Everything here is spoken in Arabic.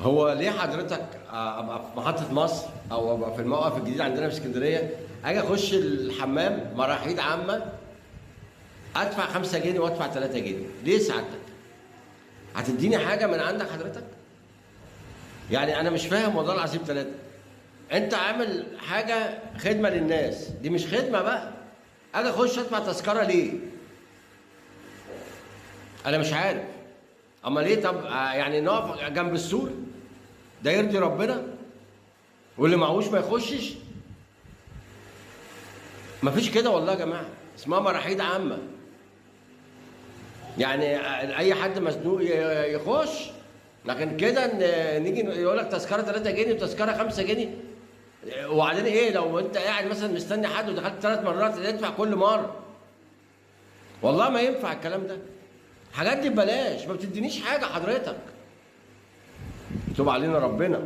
هو ليه حضرتك ابقى في محطة مصر او ابقى في الموقف الجديد عندنا في اسكندرية، اجي اخش الحمام مراحيض عامة ادفع 5 جنيه وادفع 3 جنيه؟ ليه سعادتك؟ هتديني حاجة من عندك حضرتك؟ يعني انا مش فاهم والله العظيم ثلاثة. انت عامل حاجة خدمة للناس، دي مش خدمة بقى. اجي اخش ادفع تذكرة ليه؟ انا مش عارف. اما ليه؟ طب يعني نقف جنب السور؟ ده يرضي ربنا؟ واللي معهوش ما يخشش؟ مفيش كده والله يا جماعه، اسمها مراحيض عامه. يعني اي حد مزنوق يخش، لكن كده نيجي يقول لك تذكره 3 جنيه وتذكره 5 جنيه. وبعدين ايه لو انت قاعد مثلا مستني حد ودخلت 3 مرات تدفع كل مره؟ والله ما ينفع الكلام ده. الحاجات دي ببلاش، ما بتدينيش حاجه حضرتك. يتوب علينا ربنا.